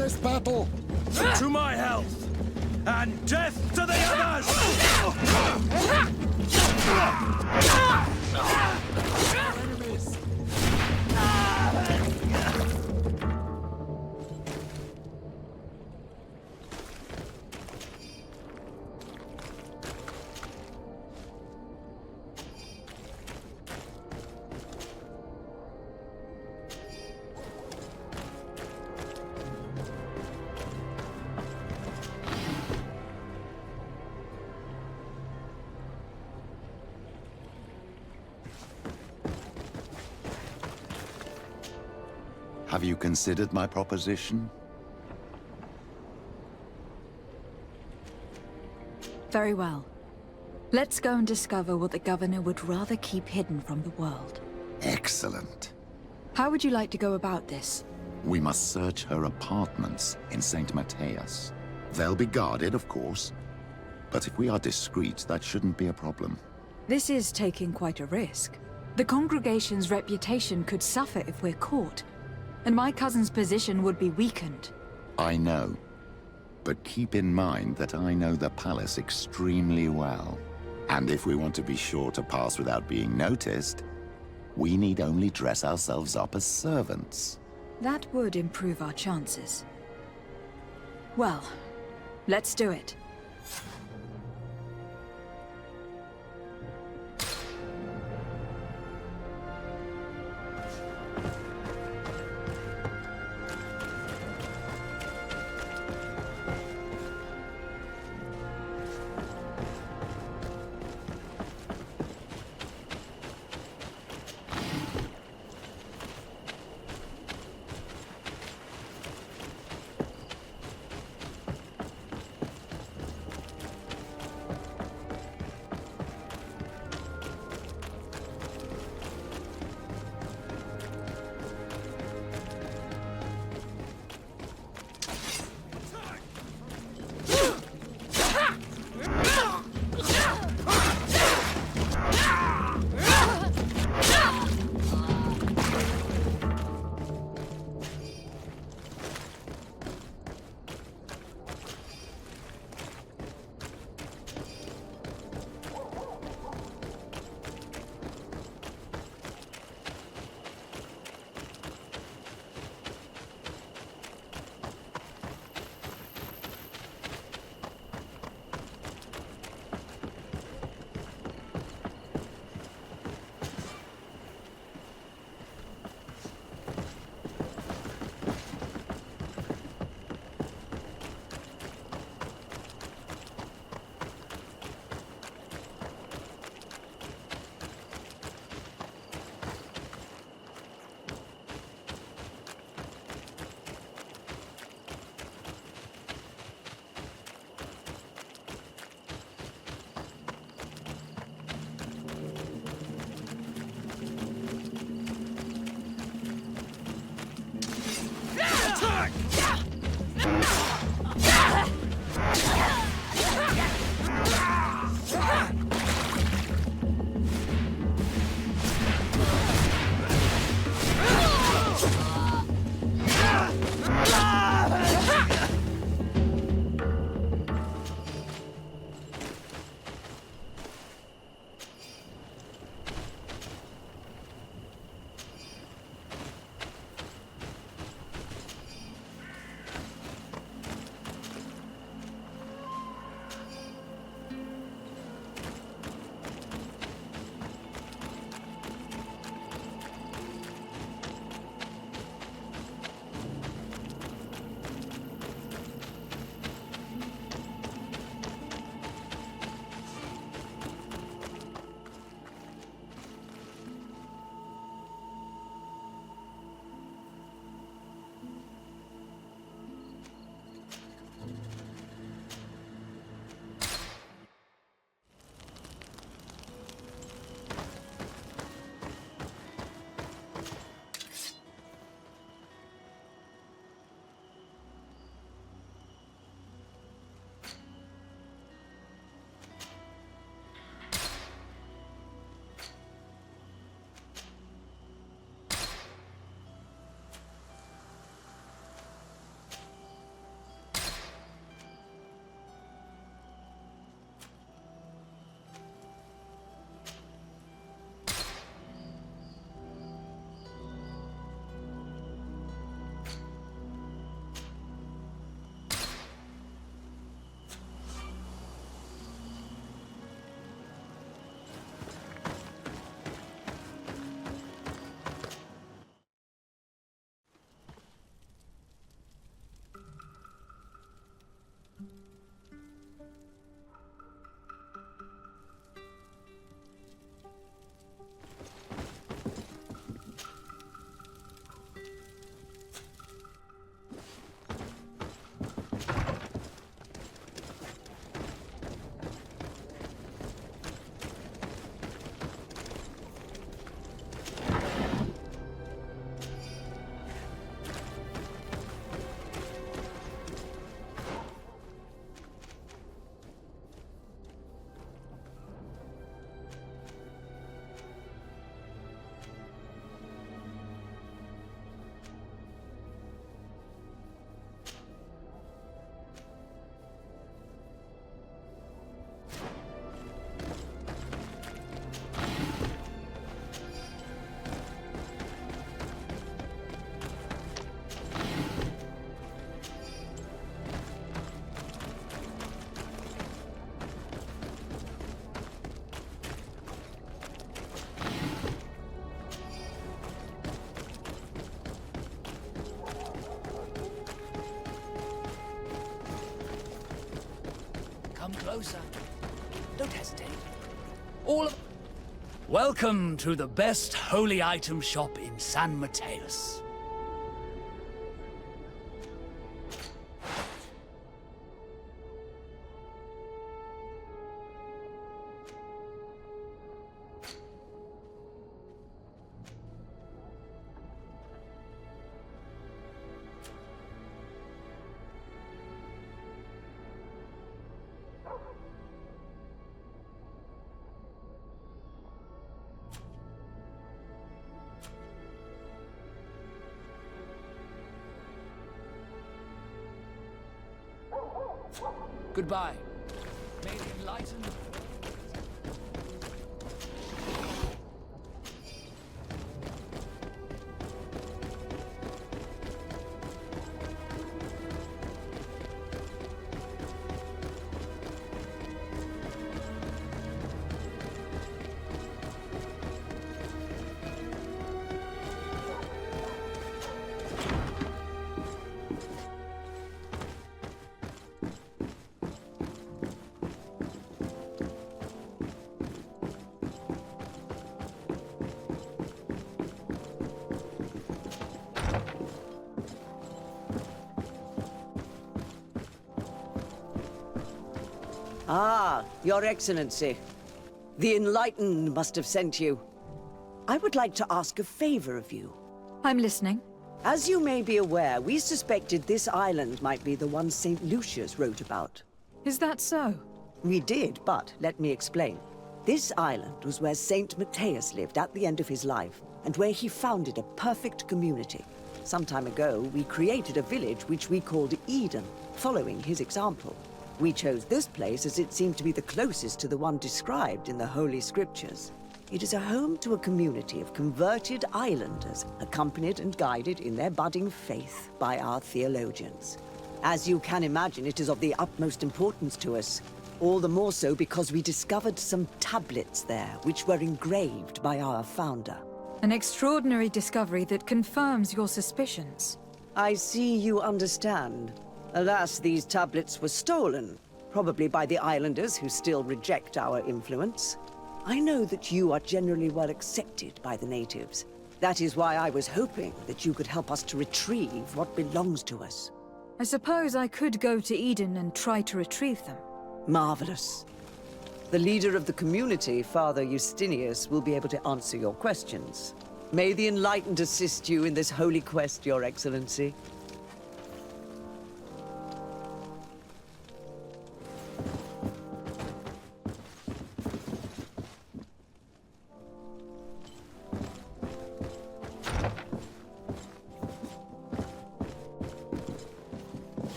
this battle. To my health! And death to the others! Enemies. Have you considered my proposition? Very well. Let's go and discover what the governor would rather keep hidden from the world. Excellent. How would you like to go about this? We must search her apartments in St. Matthias. They'll be guarded, of course. But if we are discreet, that shouldn't be a problem. This is taking quite a risk. The congregation's reputation could suffer if we're caught, and my cousin's position would be weakened. I know. But keep in mind that I know the palace extremely well. And if we want to be sure to pass without being noticed, we need only dress ourselves up as servants. That would improve our chances. Well, let's do it. Don't hesitate. All of... Welcome to the best holy item shop in San Mateus. Goodbye. May the enlightened... Ah, Your Excellency. The Enlightened must have sent you. I would like to ask a favor of you. I'm listening. As you may be aware, we suspected this island might be the one St. Lucius wrote about. Is that so? We did, but let me explain. This island was where St. Mateus lived at the end of his life, and where he founded a perfect community. Some time ago, we created a village which we called Eden, following his example. We chose this place as it seemed to be the closest to the one described in the Holy Scriptures. It is a home to a community of converted islanders, accompanied and guided in their budding faith by our theologians. As you can imagine, it is of the utmost importance to us, all the more so because we discovered some tablets there which were engraved by our founder. An extraordinary discovery that confirms your suspicions. I see you understand. Alas, these tablets were stolen, probably by the islanders who still reject our influence. I know that you are generally well accepted by the natives. That is why I was hoping that you could help us to retrieve what belongs to us. I suppose I could go to Eden and try to retrieve them. Marvelous. The leader of the community, Father Justinius, will be able to answer your questions. May the Enlightened assist you in this holy quest, Your Excellency.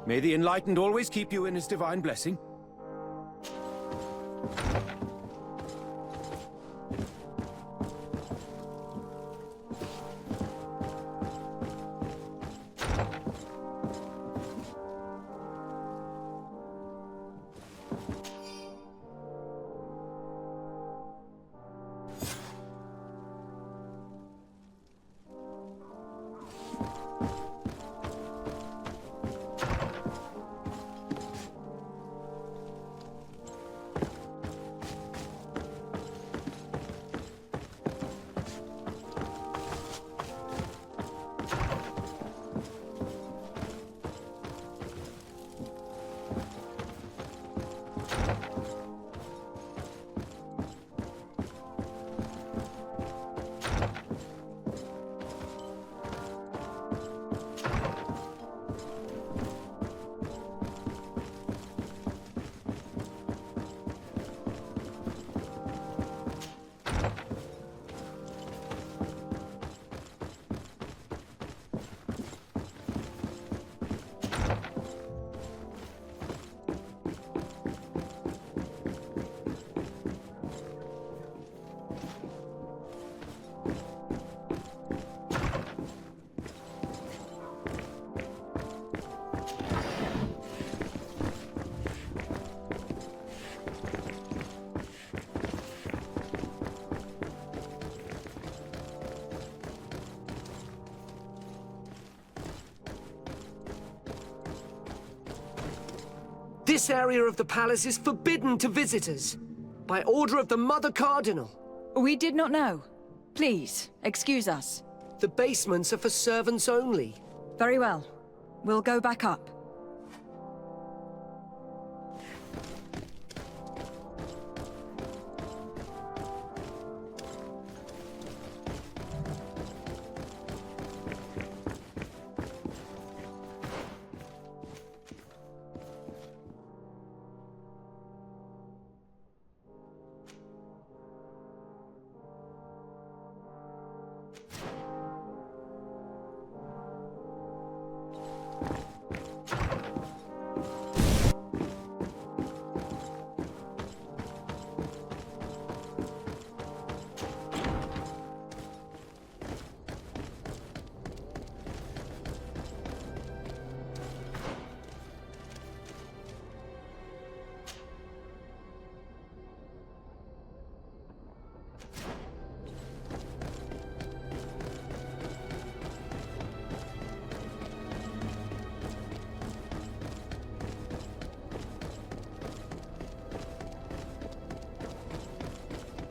May the Enlightened always keep you in his divine blessing. This area of the palace is forbidden to visitors, by order of the Mother Cardinal. We did not know. Please, excuse us. The basements are for servants only. Very well. We'll go back up.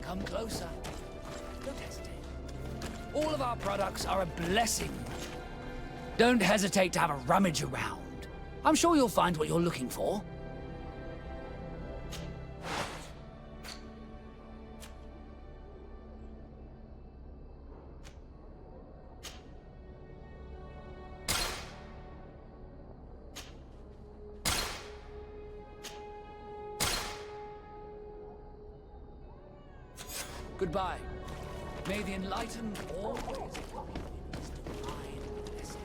Come closer. Don't hesitate. All of our products are a blessing. Don't hesitate to have a rummage around. I'm sure you'll find what you're looking for. Goodbye. May the enlightened always experience the divine blessing.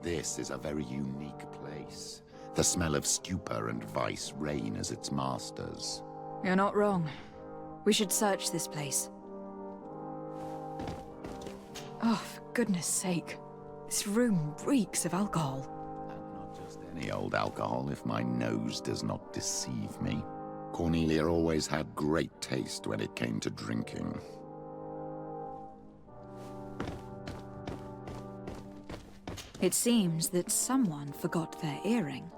This is a very unique place. The smell of stupor and vice reign as its masters. You're not wrong. We should search this place. Oh, for goodness sake. This room reeks of alcohol. And not just any old alcohol, if my nose does not deceive me. Cornelia always had great taste when it came to drinking. It seems that someone forgot their earring.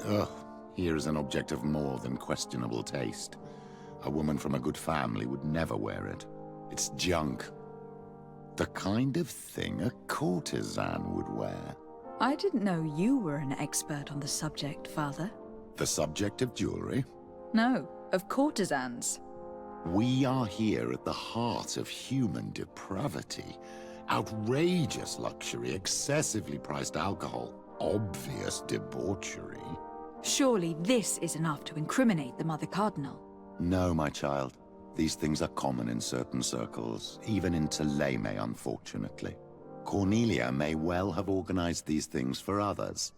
Ugh, here is an object of more than questionable taste. A woman from a good family would never wear it. It's junk. The kind of thing a courtesan would wear. I didn't know you were an expert on the subject, Father. The subject of jewelry? No, of courtesans. We are here at the heart of human depravity. Outrageous luxury, excessively priced alcohol, obvious debauchery. Surely this is enough to incriminate the Mother Cardinal. No, my child. These things are common in certain circles, even in Thélème, unfortunately. Cornelia may well have organized these things for others.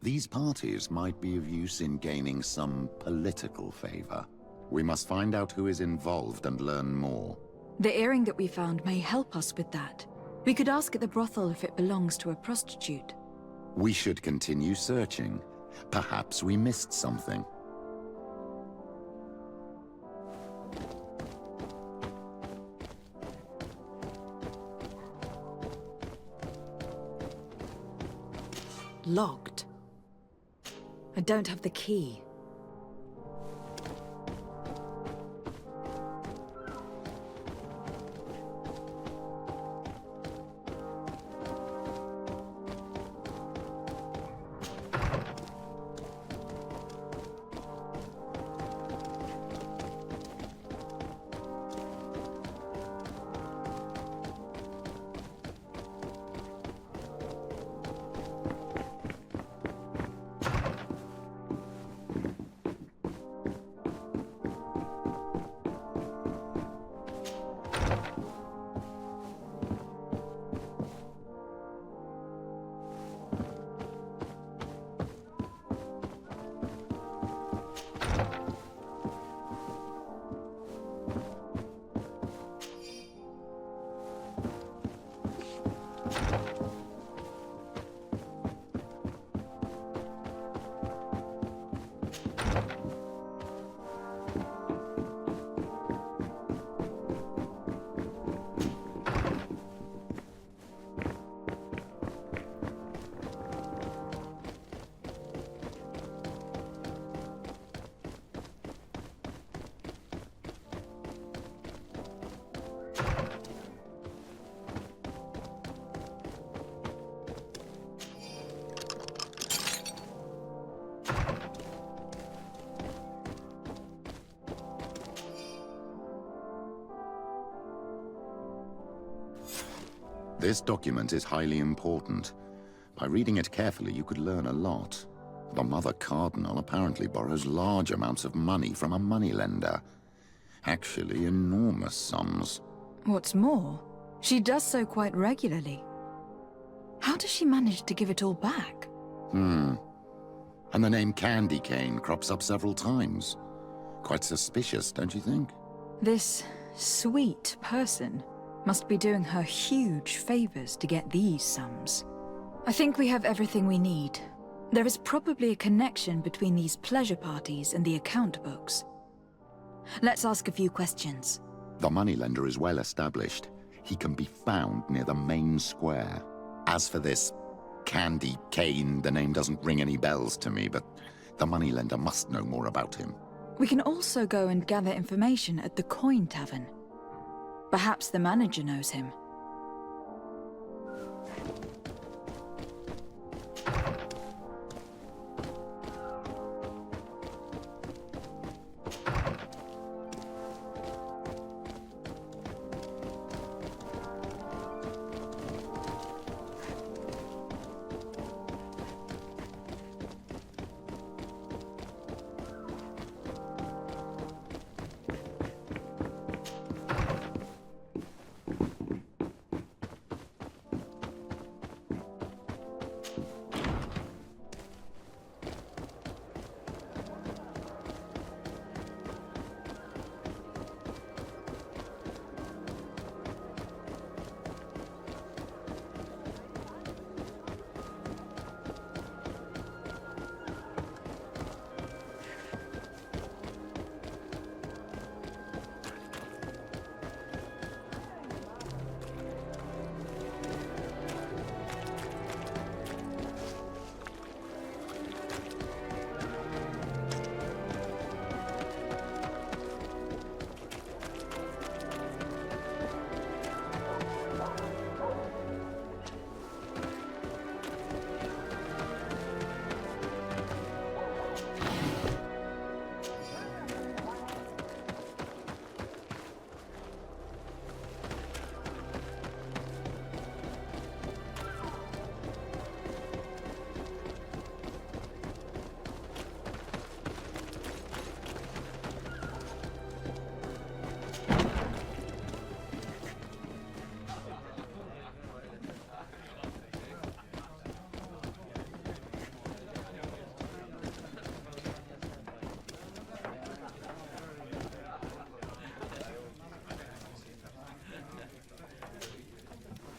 These parties might be of use in gaining some political favor. We must find out who is involved and learn more. The earring that we found may help us with that. We could ask at the brothel if it belongs to a prostitute. We should continue searching. Perhaps we missed something. Locked. I don't have the key. This document is highly important. By reading it carefully, you could learn a lot. The Mother Cardinal apparently borrows large amounts of money from a moneylender. Actually, enormous sums. What's more, she does so quite regularly. How does she manage to give it all back? And the name Candy Cane crops up several times. Quite suspicious, don't you think? This sweet person must be doing her huge favors to get these sums. I think we have everything we need. There is probably a connection between these pleasure parties and the account books. Let's ask a few questions. The moneylender is well established. He can be found near the main square. As for this Candy Cane, the name doesn't ring any bells to me, but the moneylender must know more about him. We can also go and gather information at the Coin Tavern. Perhaps the manager knows him.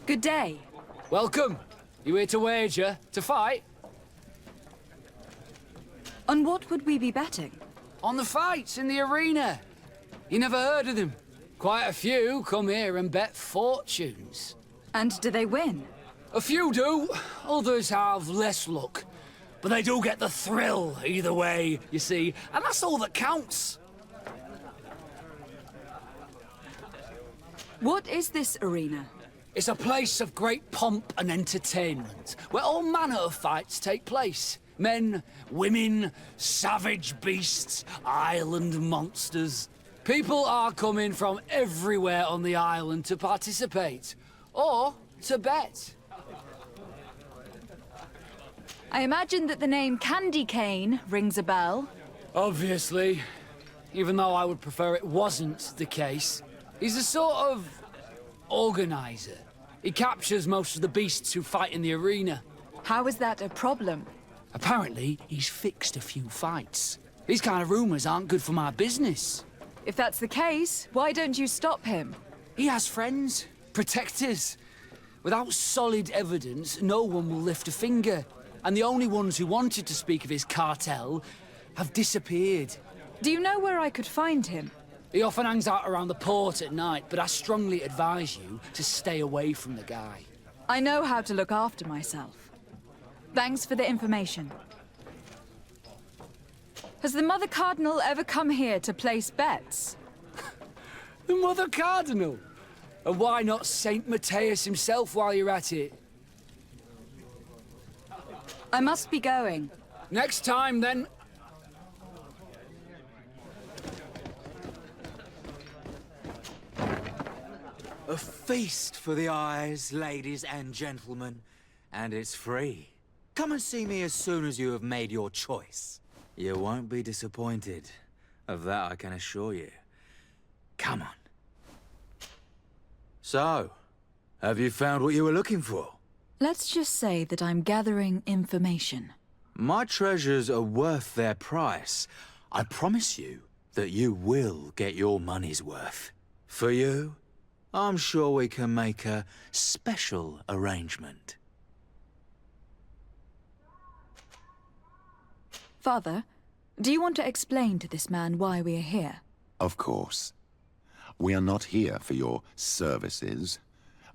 Good day. Welcome. You here to wager? To fight? On what would we be betting? On the fights in the arena. You never heard of them? Quite a few come here and bet fortunes. And do they win? A few do. Others have less luck. But they do get the thrill either way, you see, and that's all that counts. What is this arena? It's a place of great pomp and entertainment, where all manner of fights take place. Men, women, savage beasts, island monsters. People are coming from everywhere on the island to participate, or to bet. I imagine that the name Candy Cane rings a bell. Obviously, even though I would prefer it wasn't the case. He's a sort of organizer. He captures most of the beasts who fight in the arena. How is that a problem? Apparently, he's fixed a few fights. These kind of rumors aren't good for my business. If that's the case, why don't you stop him? He has friends, protectors. Without solid evidence, no one will lift a finger. And the only ones who wanted to speak of his cartel have disappeared. Do you know where I could find him? He often hangs out around the port at night, but I strongly advise you to stay away from the guy. I know how to look after myself. Thanks for the information. Has the Mother Cardinal ever come here to place bets? The Mother Cardinal? And why not Saint Matthias himself while you're at it? I must be going. Next time, then. A feast for the eyes, ladies and gentlemen, and it's free. Come and see me as soon as you have made your choice. You won't be disappointed. Of that I can assure you. Come on. So, have you found what you were looking for? Let's just say that I'm gathering information. My treasures are worth their price. I promise you that you will get your money's worth. For you, I'm sure we can make a special arrangement. Father, do you want to explain to this man why we are here? Of course. We are not here for your services,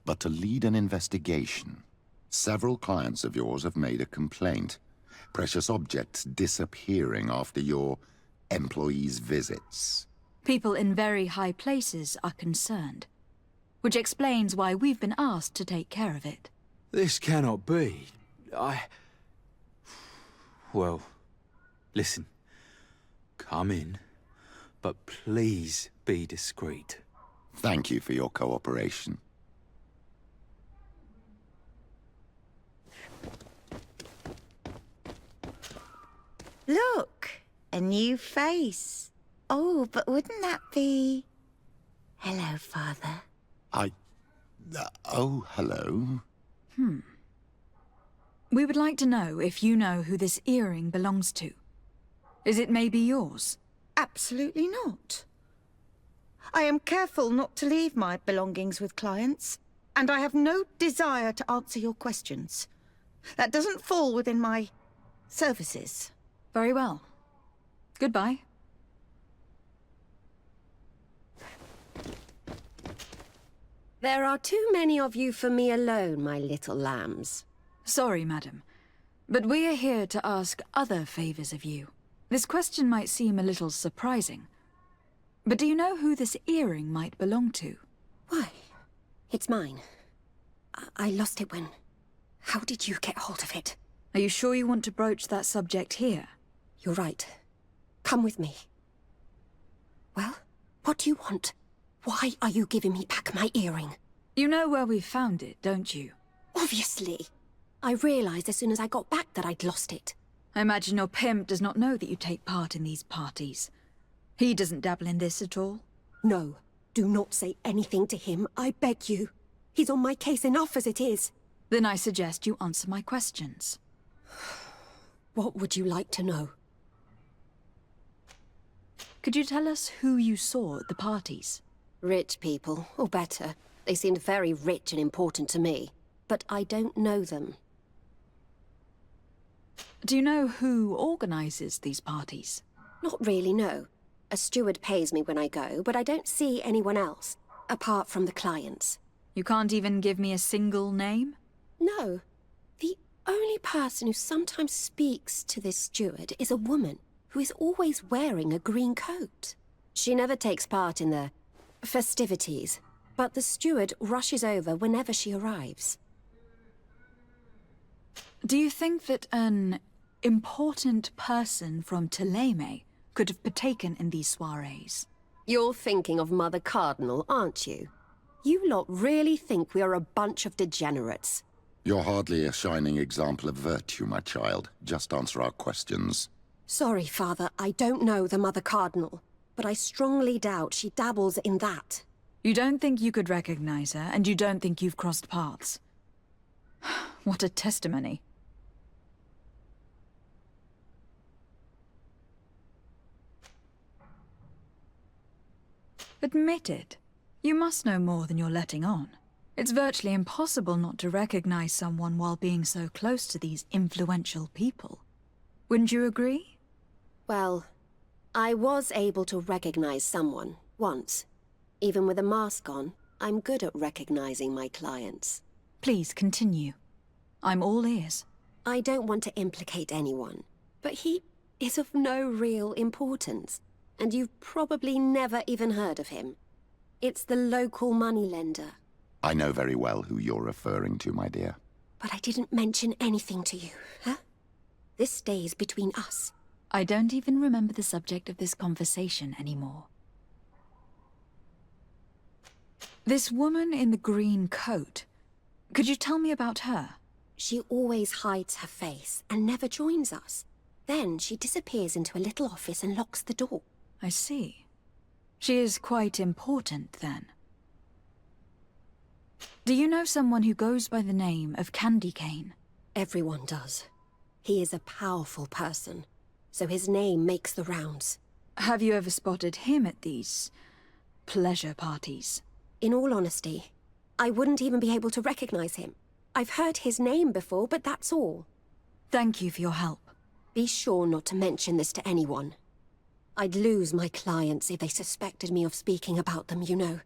but to lead an investigation. Several clients of yours have made a complaint. Precious objects disappearing after your employees' visits. People in very high places are concerned, which explains why we've been asked to take care of it. This cannot be. Well, listen. Come in, but please be discreet. Thank you for your cooperation. Look, a new face. Oh, but wouldn't that be... Hello, Father. Oh, hello. We would like to know if you know who this earring belongs to. Is it maybe yours? Absolutely not. I am careful not to leave my belongings with clients, and I have no desire to answer your questions. That doesn't fall within my services. Very well. Goodbye. There are too many of you for me alone, my little lambs. Sorry, madam, but we are here to ask other favors of you. This question might seem a little surprising, but do you know who this earring might belong to? Why? It's mine. I lost it when... How did you get hold of it? Are you sure you want to broach that subject here? You're right. Come with me. Well, what do you want? Why are you giving me back my earring? You know where we found it, don't you? Obviously. I realized as soon as I got back that I'd lost it. I imagine your pimp does not know that you take part in these parties. He doesn't dabble in this at all? No. Do not say anything to him, I beg you. He's on my case enough as it is. Then I suggest you answer my questions. What would you like to know? Could you tell us who you saw at the parties? Rich people, or better. They seemed very rich and important to me. But I don't know them. Do you know who organizes these parties? Not really, no. A steward pays me when I go, but I don't see anyone else, apart from the clients. You can't even give me a single name? No. The only person who sometimes speaks to this steward is a woman who is always wearing a green coat. She never takes part in the festivities, but the steward rushes over whenever she arrives. Do you think that an important person from Thélème could have partaken in these soirees? You're thinking of Mother Cardinal, aren't you? You lot really think we are a bunch of degenerates. You're hardly a shining example of virtue, my child. Just answer our questions. Sorry, Father, I don't know the Mother Cardinal, but I strongly doubt she dabbles in that. You don't think you could recognize her, and you don't think you've crossed paths. What a testimony. Admit it. You must know more than you're letting on. It's virtually impossible not to recognize someone while being so close to these influential people. Wouldn't you agree? Well, I was able to recognize someone, once. Even with a mask on, I'm good at recognizing my clients. Please continue. I'm all ears. I don't want to implicate anyone, but he is of no real importance, and you've probably never even heard of him. It's the local moneylender. I know very well who you're referring to, my dear. But I didn't mention anything to you, huh? This stays between us. I don't even remember the subject of this conversation anymore. This woman in the green coat, could you tell me about her? She always hides her face and never joins us. Then she disappears into a little office and locks the door. I see. She is quite important, then. Do you know someone who goes by the name of Candy Cane? Everyone does. He is a powerful person, so his name makes the rounds. Have you ever spotted him at these pleasure parties? In all honesty, I wouldn't even be able to recognize him. I've heard his name before, but that's all. Thank you for your help. Be sure not to mention this to anyone. I'd lose my clients if they suspected me of speaking about them, you know.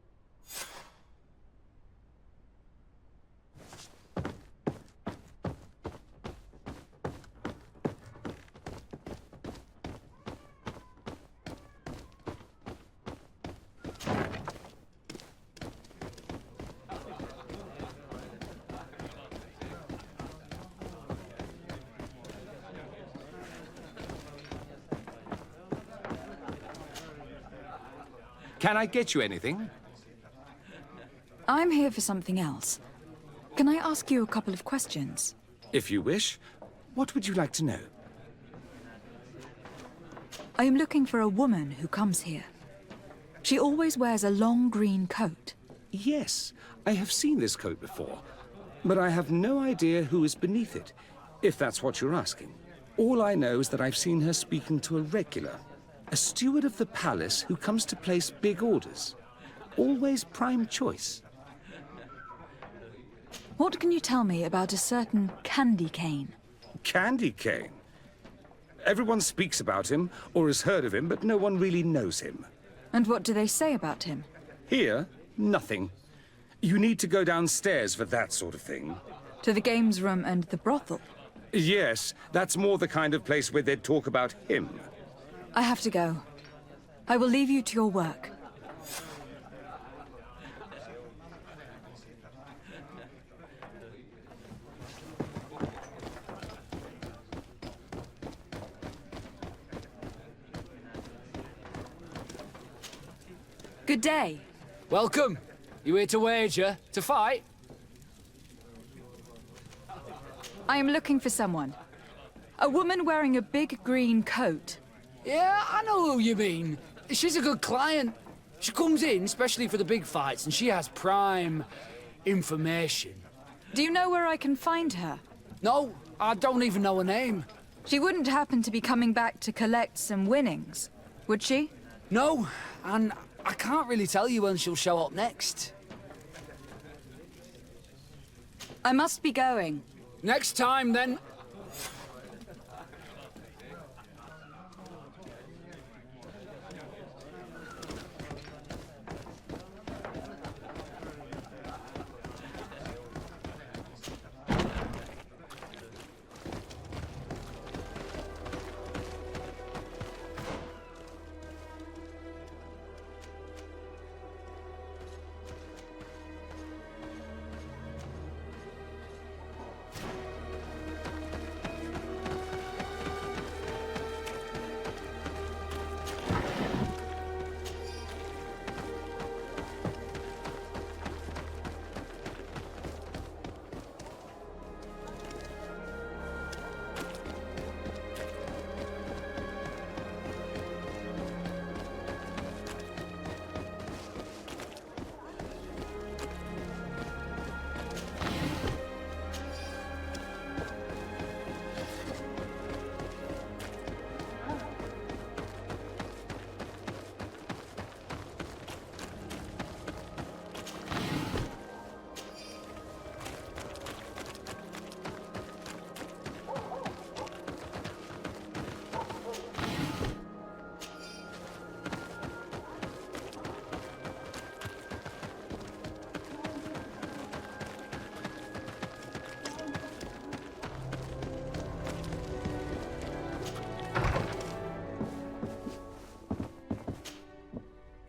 Can I get you anything? I'm here for something else. Can I ask you a couple of questions? If you wish. What would you like to know? I am looking for a woman who comes here. She always wears a long green coat. Yes, I have seen this coat before, but I have no idea who is beneath it, if that's what you're asking. All I know is that I've seen her speaking to a regular, a steward of the palace who comes to place big orders. Always prime choice. What can you tell me about a certain Candy Cane? Candy Cane? Everyone speaks about him, or has heard of him, but no one really knows him. And what do they say about him? Here, nothing. You need to go downstairs for that sort of thing. To the games room and the brothel? Yes, that's more the kind of place where they'd talk about him. I have to go. I will leave you to your work. Good day. Welcome. You here to wager? To fight? I am looking for someone. A woman wearing a big green coat. Yeah, I know who you mean. She's a good client. She comes in, especially for the big fights, and she has prime information. Do you know where I can find her? No, I don't even know her name. She wouldn't happen to be coming back to collect some winnings, would she? No, and I can't really tell you when she'll show up next. I must be going. Next time, then.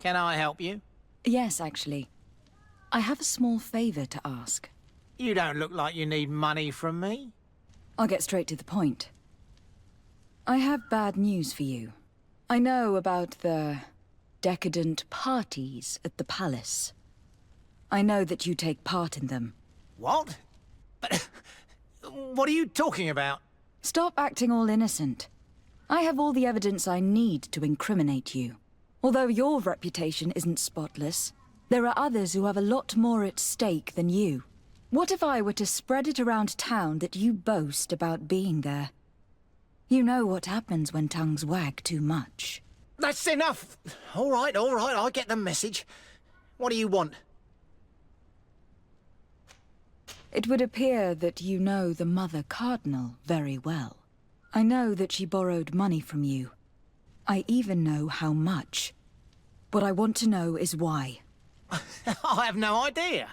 Can I help you? Yes, actually. I have a small favor to ask. You don't look like you need money from me. I'll get straight to the point. I have bad news for you. I know about the decadent parties at the palace. I know that you take part in them. What? But what are you talking about? Stop acting all innocent. I have all the evidence I need to incriminate you. Although your reputation isn't spotless, there are others who have a lot more at stake than you. What if I were to spread it around town that you boast about being there? You know what happens when tongues wag too much. That's enough! All right, I get the message. What do you want? It would appear that you know the Mother Cardinal very well. I know that she borrowed money from you. I even know how much. What I want to know is why. I have no idea.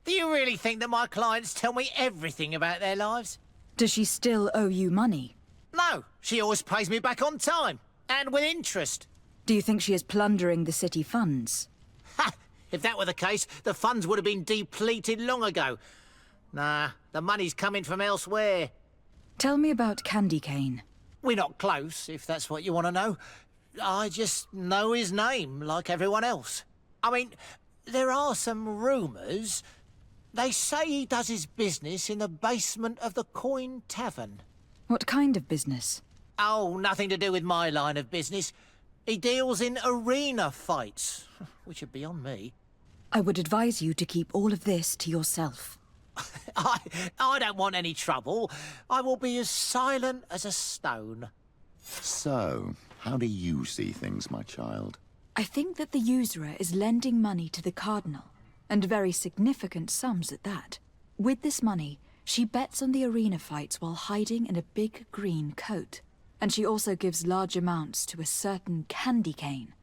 Do you really think that my clients tell me everything about their lives? Does she still owe you money? No, she always pays me back on time, and with interest. Do you think she is plundering the city funds? Ha! If that were the case, the funds would have been depleted long ago. Nah, the money's coming from elsewhere. Tell me about Candy Cane. We're not close, if that's what you want to know. I just know his name, like everyone else. I mean, there are some rumours. They say he does his business in the basement of the Coin Tavern. What kind of business? Oh, nothing to do with my line of business. He deals in arena fights, which are beyond me. I would advise you to keep all of this to yourself. I don't want any trouble. I will be as silent as a stone. So, how do you see things, my child? I think that the usurer is lending money to the Cardinal, and very significant sums at that. With this money, she bets on the arena fights while hiding in a big green coat. And she also gives large amounts to a certain Candy Cane,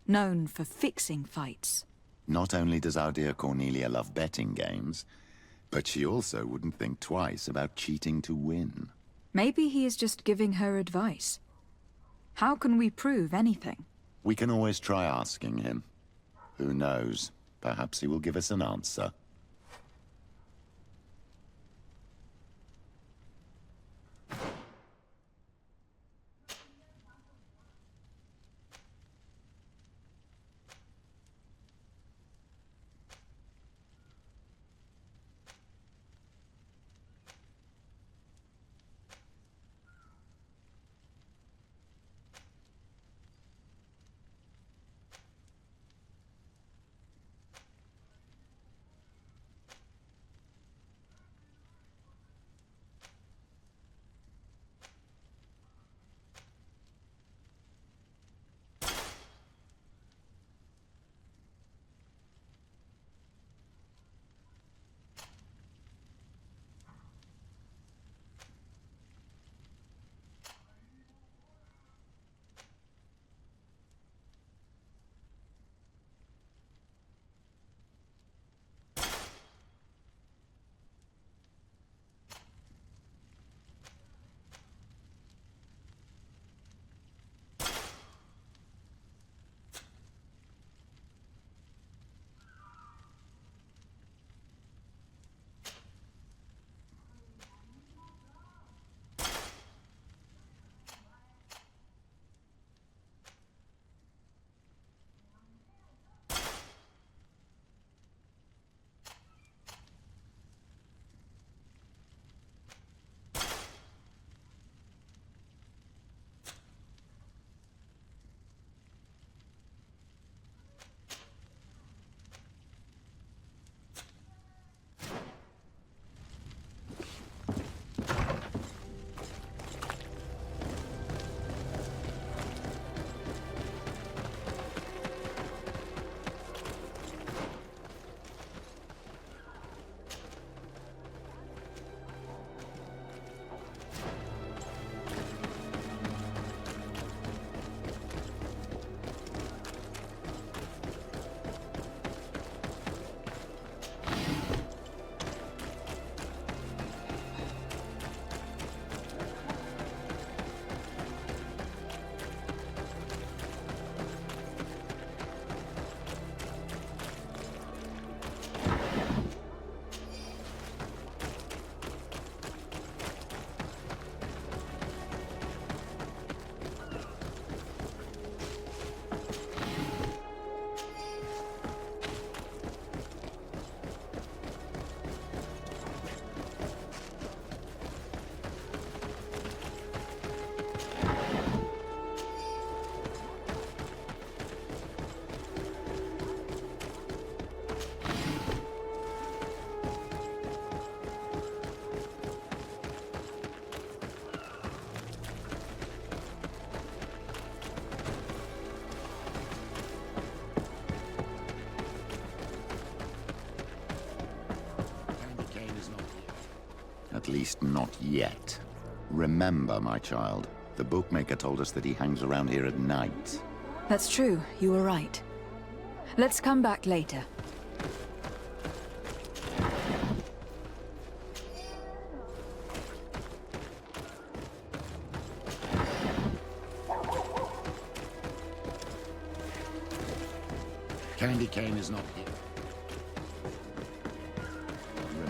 known for fixing fights. Not only does our dear Cornelia love betting games, but she also wouldn't think twice about cheating to win. Maybe he is just giving her advice. How can we prove anything? We can always try asking him. Who knows? Perhaps he will give us an answer. At least not yet. Remember, my child, the bookmaker told us that he hangs around here at night. That's true, you were right. Let's come back later. Candy Cane is not here.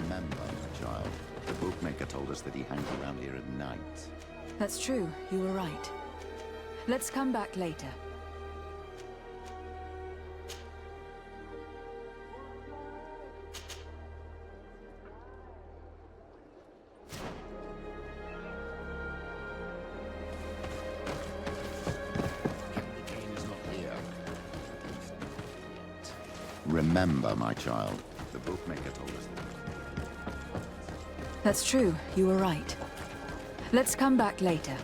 Remember, my child, the bookmaker told us that he hangs around here at night. That's true, you were right. Let's come back later. Remember, my child, the bookmaker told us that. That's true, you were right. Let's come back later.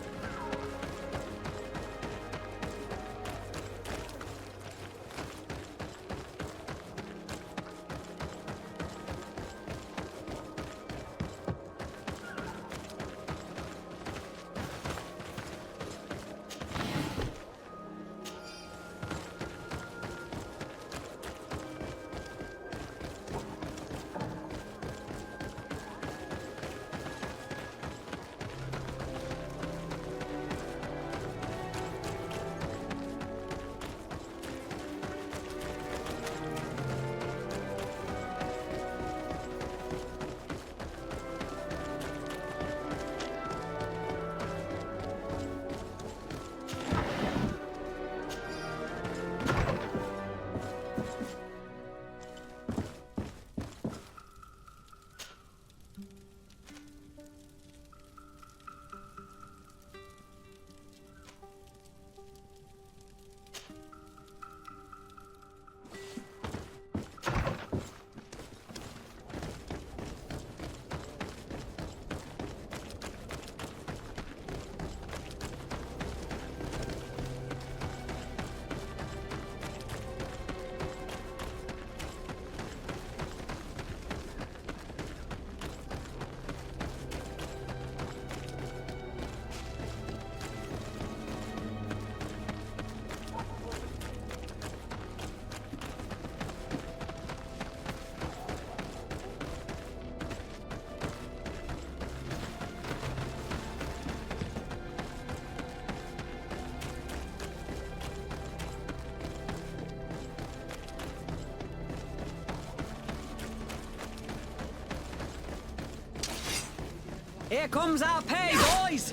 Here comes our pay, boys!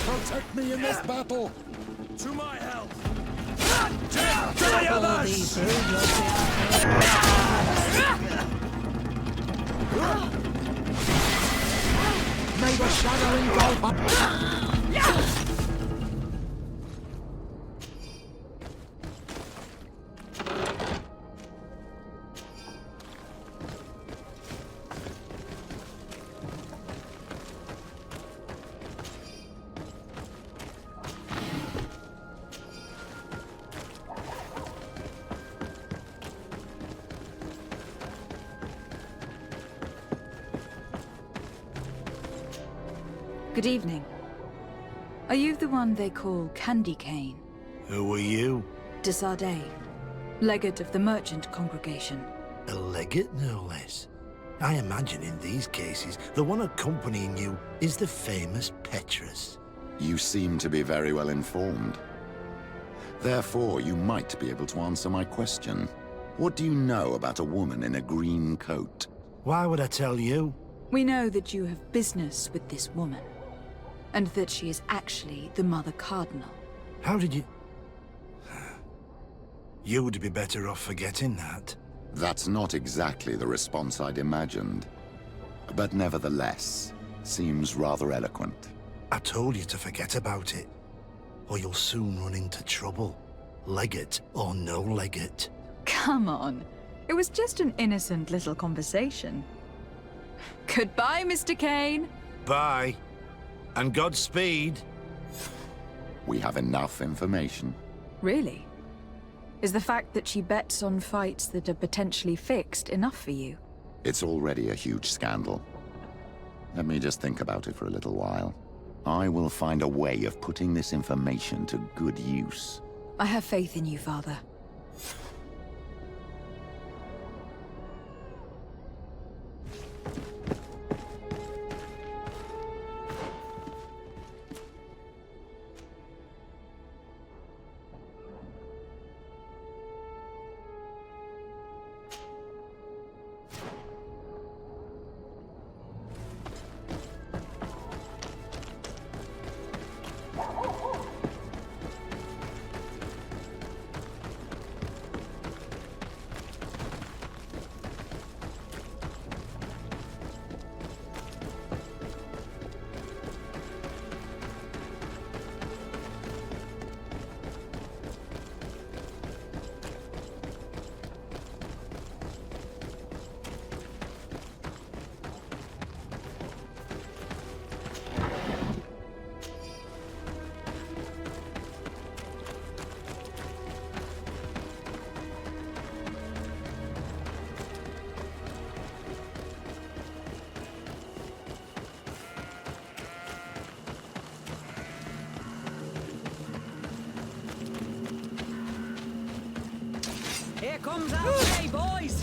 Protect me in this battle! To my help! Death to the others! May the shadow engulf. Good evening. Are you the one they call Candy Cane? Who are you? Desardet, legate of the merchant congregation. A legate, no less. I imagine in these cases, the one accompanying you is the famous Petrus. You seem to be very well informed. Therefore, you might be able to answer my question. What do you know about a woman in a green coat? Why would I tell you? We know that you have business with this woman, and that she is actually the Mother Cardinal. How did you... You would be better off forgetting that. That's not exactly the response I'd imagined. But nevertheless, seems rather eloquent. I told you to forget about it, or you'll soon run into trouble. Legate or no legate. Come on. It was just an innocent little conversation. Goodbye, Mr. Kane. Bye. And Godspeed. We have enough information. Really? Is the fact that she bets on fights that are potentially fixed enough for you? It's already a huge scandal. Let me just think about it for a little while. I will find a way of putting this information to good use. I have faith in you, Father. Here comes our day, boys!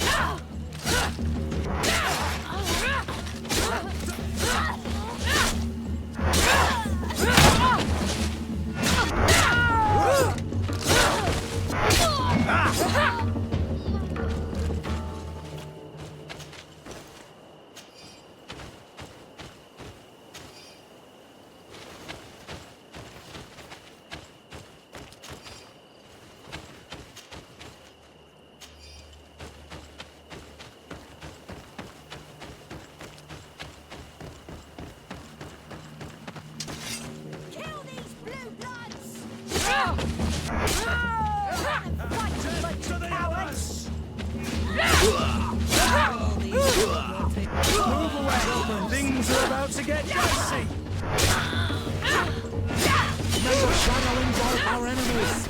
Move away! Things are about to get dicey! May your shadow engulf our enemies!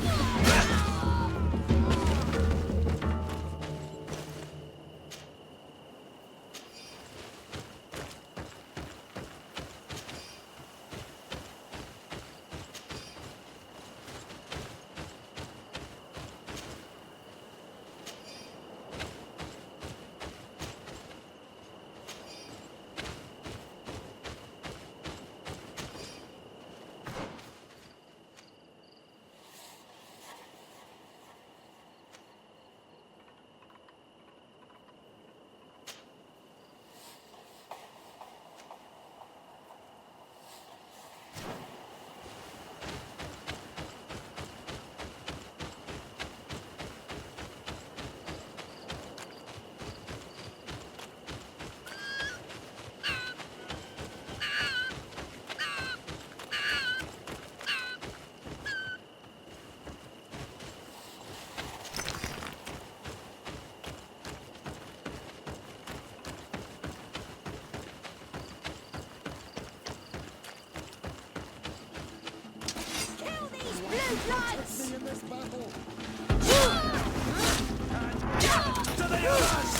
Protect me in this battle! To the others!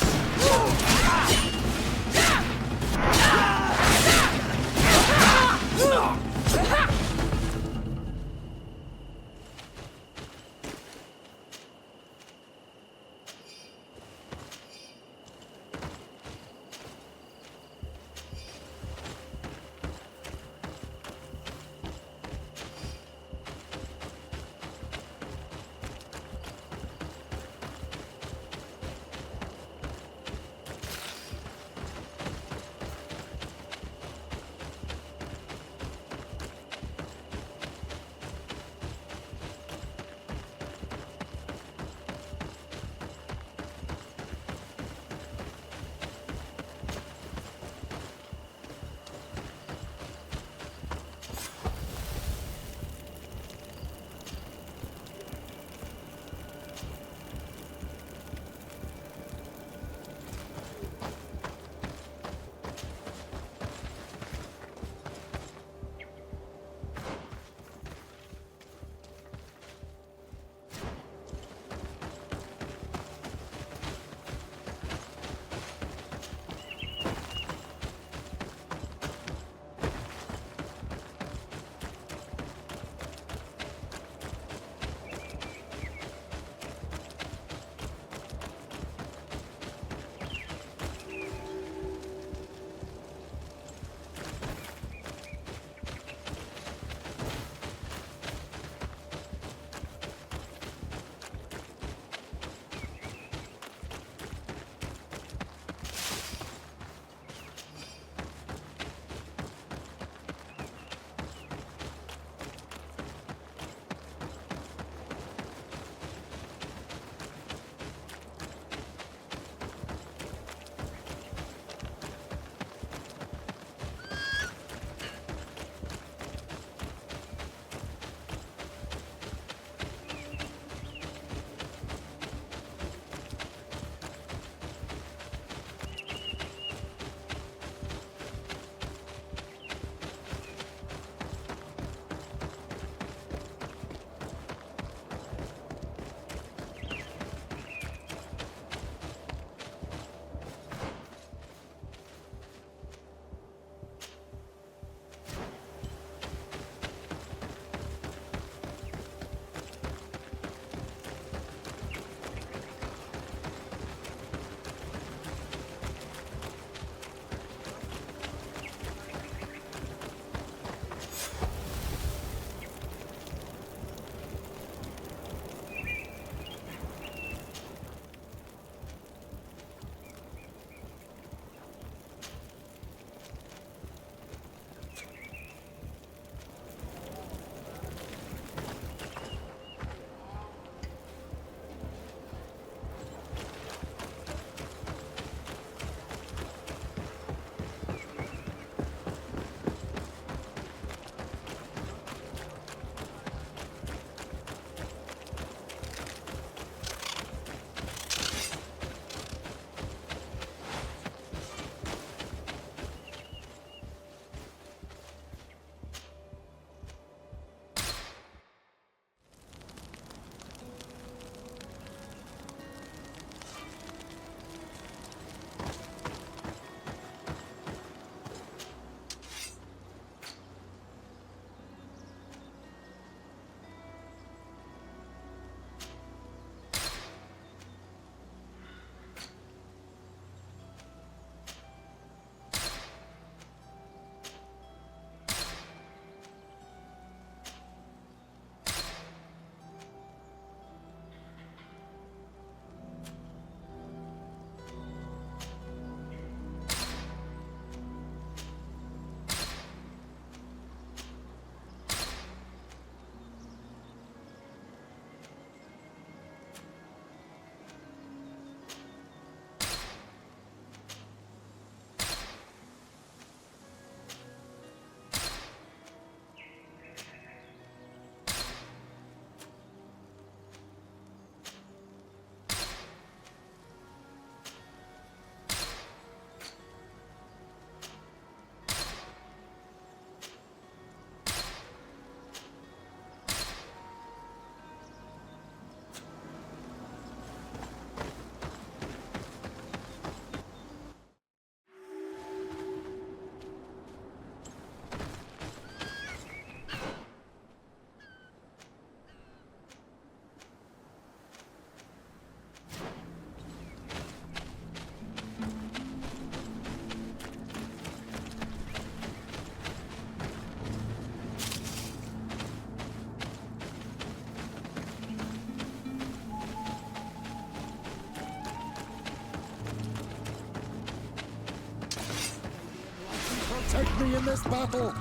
protect me in this battle.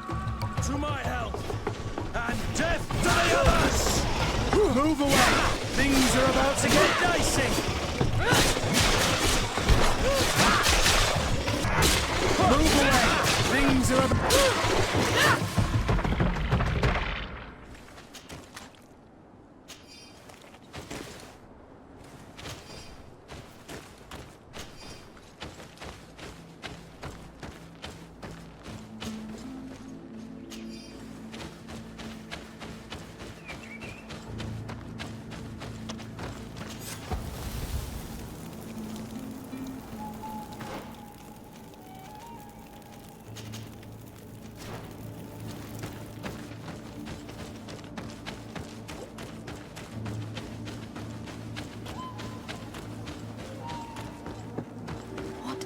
To my help! And death to the others! Move away! Things are about to get dicey! Move away! Things are about...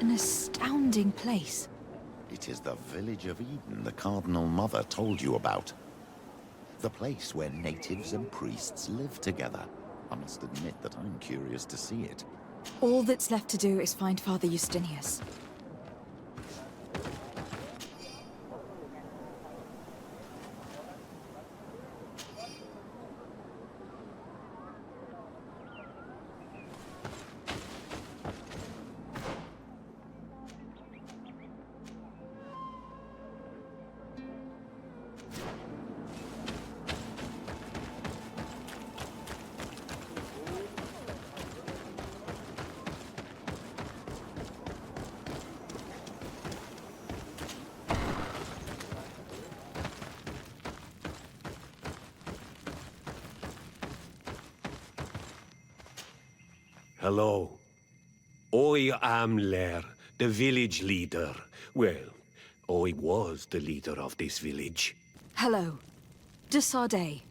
An astounding place. It is the village of Eden the Cardinal Mother told you about. The place where natives and priests live together. I must admit that I'm curious to see it. All that's left to do is find Father Justinius. Hello. I am Lair, the village leader. Well, I was the leader of this village. Hello. De Sardet.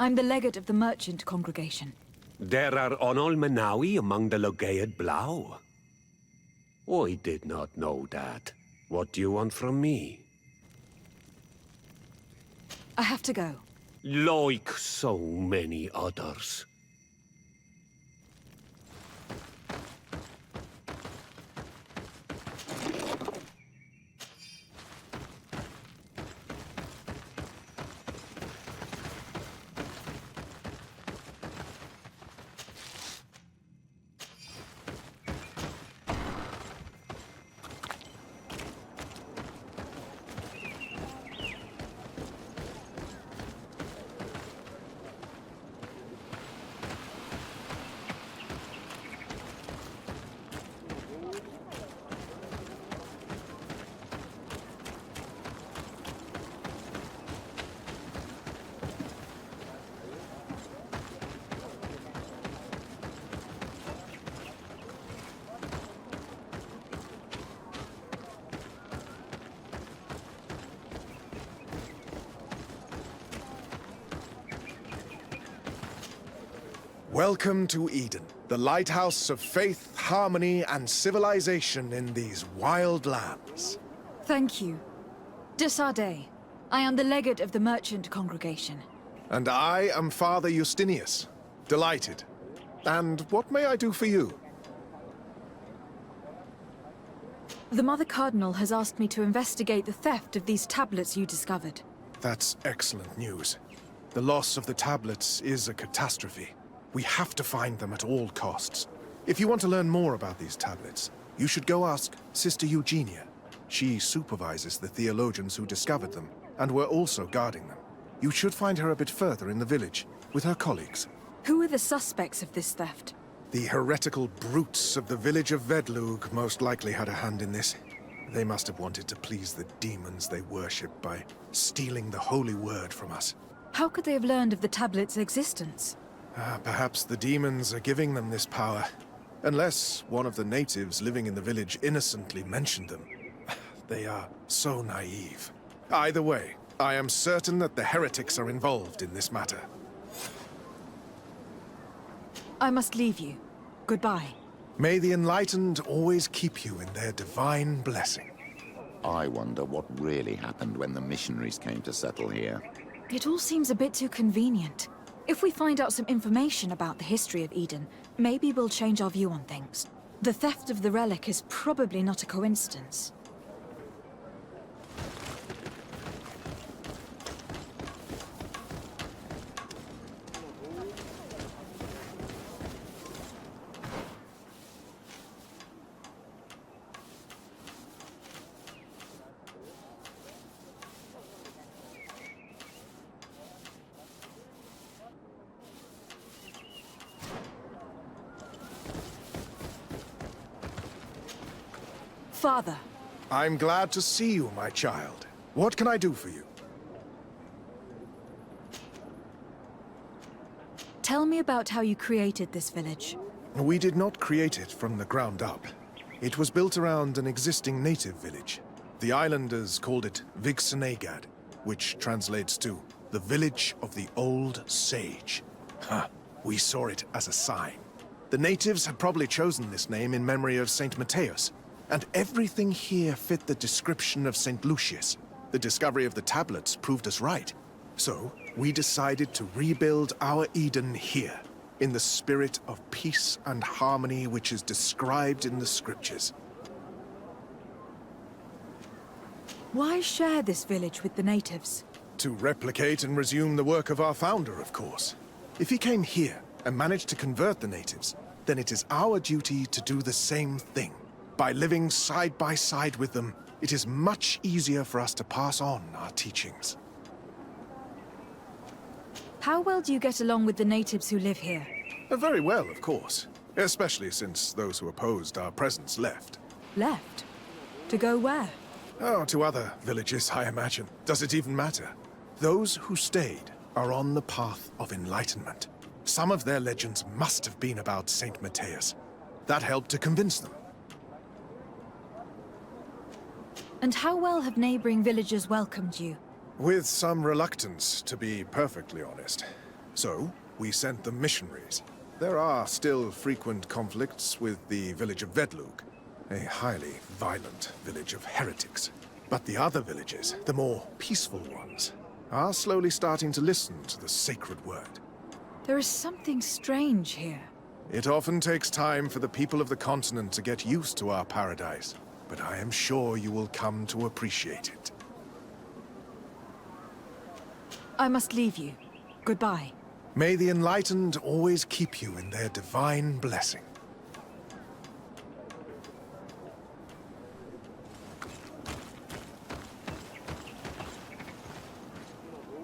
I'm the legate of the merchant congregation. There are Onol Manawi among the Logead Blau. I did not know that. What do you want from me? I have to go. Like so many others. Welcome to Eden, the lighthouse of faith, harmony, and civilization in these wild lands. Thank you. De Sardet. I am the legate of the merchant congregation. And I am Father Justinius. Delighted. And what may I do for you? The Mother Cardinal has asked me to investigate the theft of these tablets you discovered. That's excellent news. The loss of the tablets is a catastrophe. We have to find them at all costs. If you want to learn more about these tablets, you should go ask Sister Eugenia. She supervises the theologians who discovered them, and were also guarding them. You should find her a bit further in the village, with her colleagues. Who are the suspects of this theft? The heretical brutes of the village of Vedlug most likely had a hand in this. They must have wanted to please the demons they worship by stealing the holy word from us. How could they have learned of the tablet's existence? Perhaps the demons are giving them this power. Unless one of the natives living in the village innocently mentioned them. They are so naive. Either way, I am certain that the heretics are involved in this matter. I must leave you. Goodbye. May the enlightened always keep you in their divine blessing. I wonder what really happened when the missionaries came to settle here. It all seems a bit too convenient. If we find out some information about the history of Eden, maybe we'll change our view on things. The theft of the relic is probably not a coincidence. Father. I'm glad to see you, my child. What can I do for you? Tell me about how you created this village. We did not create it from the ground up. It was built around an existing native village. The islanders called it Vixenagad, which translates to the Village of the Old Sage. We saw it as a sign. The natives had probably chosen this name in memory of Saint Matthias, and everything here fit the description of Saint Lucius. The discovery of the tablets proved us right. So, we decided to rebuild our Eden here, in the spirit of peace and harmony which is described in the scriptures. Why share this village with the natives? To replicate and resume the work of our founder, of course. If he came here and managed to convert the natives, then it is our duty to do the same thing. By living side by side with them, it is much easier for us to pass on our teachings. How well do you get along with the natives who live here? Very well, of course. Especially since those who opposed our presence left. Left? To go where? Oh, to other villages, I imagine. Does it even matter? Those who stayed are on the path of enlightenment. Some of their legends must have been about Saint Matthias. That helped to convince them. And how well have neighboring villagers welcomed you? With some reluctance, to be perfectly honest. So, we sent them missionaries. There are still frequent conflicts with the village of Vedlug, a highly violent village of heretics. But the other villages, the more peaceful ones, are slowly starting to listen to the sacred word. There is something strange here. It often takes time for the people of the continent to get used to our paradise, but I am sure you will come to appreciate it. I must leave you. Goodbye. May the enlightened always keep you in their divine blessing.